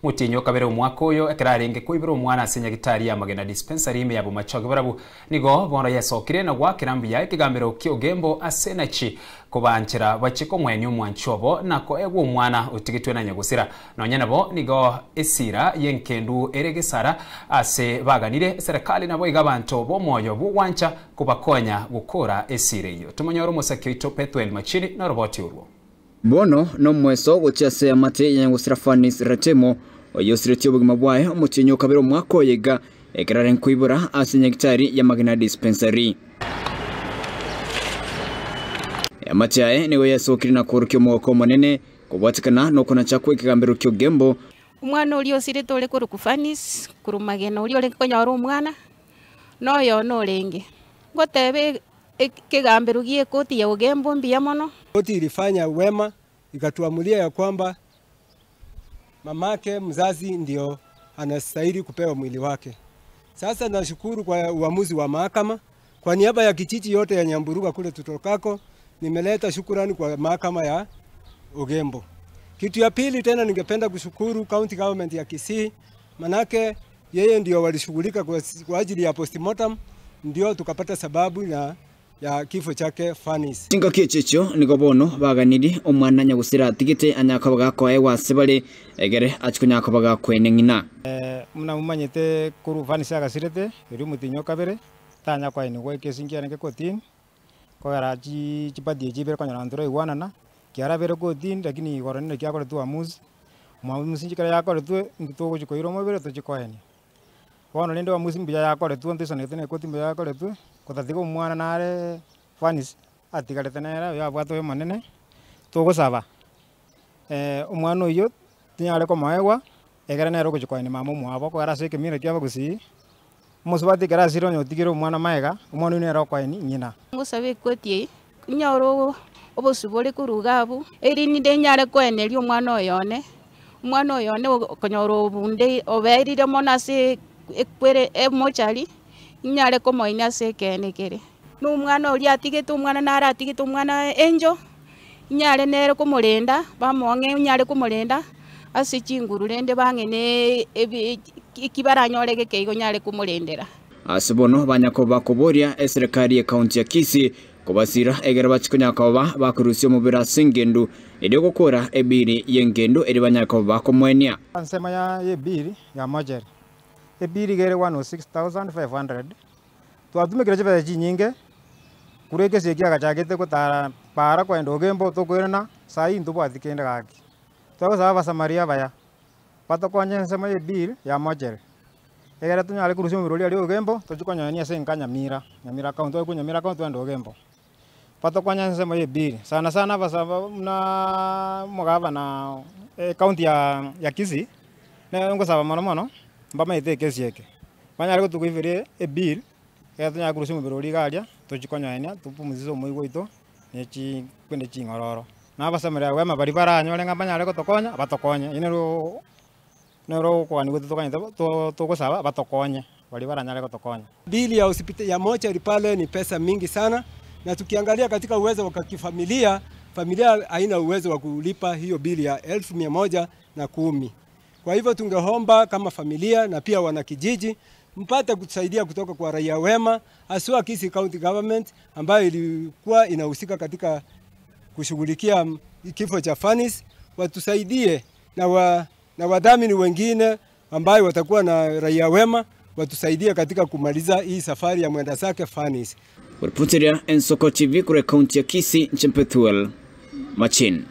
mutinyo kabere umwaka uyo ekirarenge kuibira umwana ase nyagitari ya Magena dispensary ime ya Bomachoge barabu nigo bono yesokire na gwakirambia ekigambiro kyogembo ase nachi kubanchira bachiko mweni omwanchobo nako egwo umwana utigitwe na nyagusira nonya nabo nigo esira yenkendu eregesara ase baganire serikali nabo igabanto bomoyo bwancha kubakonya gukora esire iyo tumonyoro musakyo ito Pethuel Machini na roboti urwo bono no mweso gochase amate yanyagusira Fanis Ratemo oyosireti obugima bwaye omutinyo kabere omwaka oyega ekiraren kuibura ase nyagitari ya Magena dispensary Amachae niwe yasokiri na kurukyo mwoko monene kubwatikana no kuna chakwe kigambiro kyo gembo umwana uli osire tole kuru kufanis kuru Magena uli ole konyoro umwana no yo no lenge ngotebe kigambiro gie koti ya ugembo mbia mono koti ilifanya wema ikatuamulia ya kwamba mamake mzazi ndio anastahili kupewa mwili wake. Sasa nashukuru kwa uamuzi wa mahakama. Kwa niaba ya kijiji yote ya Nyamburuga kule tutokako, nimeleta shukrani kwa mahakama ya Ugembo. Kitu ya pili tena ningependa kushukuru county government ya Kisii, manake yeye ndio walishughulika kwa ajili ya postmortem, ndio tukapata sababu ya kifo chake Fanis. Tinga kichicho niko bono baganiri omwana nyagusira tigite anyakabaga ko ewa sebale egere achikunyakabaga kwene ngina muna umanyete kuru Fanis agasirete iri mutinyo kabere tanya kwa ni gwe kesingia nge kotin ko araji chipadi jibere kwa nyandoro iwanana kiara bere kotin lakini gorone kya kwa tu amuzi musinjikara yakore tu ngito chikoiro mobere to chikoeni bono lendo amuzi mbya yakore tu ntesonete ne kotin mbya yakore tu kotatigo mwana nare Fanis atigarete nera yabwato yo manene tugusaba umwana uyo tinyare ko maegwa egera nero kuchikoini mama mwabo ko arase kemire kyaba gusi musubati garasiro nyotigiro umwana maega umwana nero kwaini nyina ngusabe kotie nyoro obosubole kurugabu eri ninde nyare kweneri umwana oyone konyoro bunde oberire monase ekwere emochari nyare ko moina sekenekere n'umwana uri atigete umwana nara atigete umwana enjo nyare nero ko murenda bamonge nyare ko murenda asicinguru rende bangene ikibaranyolege keigo nyare ko murendera asibono banyako bakoboria eserikali ya county ya Kisii kubasira egera bachikunyakaba bakurusyo mubira singendu ede gukora ebiri yengendo ede banyako bakomwenia ansema ya ebiri ya majeri ebiri gere 106,500 twatumikire chebe chinyinge kureke sekia gachagete gutara para kwenda Ugembo tukwirana sai ntubwathikende gaki twagusaba basamaria baya patokonye nsema ebiri ya majeri egera tunyale kurusyo miroli ali Ugembo tuchukonyania senka Nyamira account wa kunyamira account wenda Ugembo patokonye nsema ebiri sana basaba na mugaba na county ya Kisii na ngosaba mono mbama iteke sieke banyare kutukwivire ebiri nya kurusyo miroli galia tuchikonyania tupumuzizo moigo ito nechi kwende chingororo na basamira wema bari baranyole ngabanyare kutokonya batokonye nero kwa ni kutokonya to kusaba batokonye bari baranyare kutokonya bili ya hospitali ya mochari pale ni pesa mingi sana na tukiangalia katika uwezo wa kifamilia haina uwezo wa kulipa hiyo bili ya 1,110. Kwa hivyo tungeomba kama familia na pia wanakijiji mpate kusaidia kutoka kwa raia wema haswa Kisii County Government ambayo ilikuwa inahusika katika kushughulikia kifo cha Fanis, watusaidie na wadhamini wengine ambao watakuwa na raia wema watusaidie katika kumaliza hii safari ya mwenda zake Fanis. Reporter Ensoko TV kure county ya Kisii Pethuel Machini.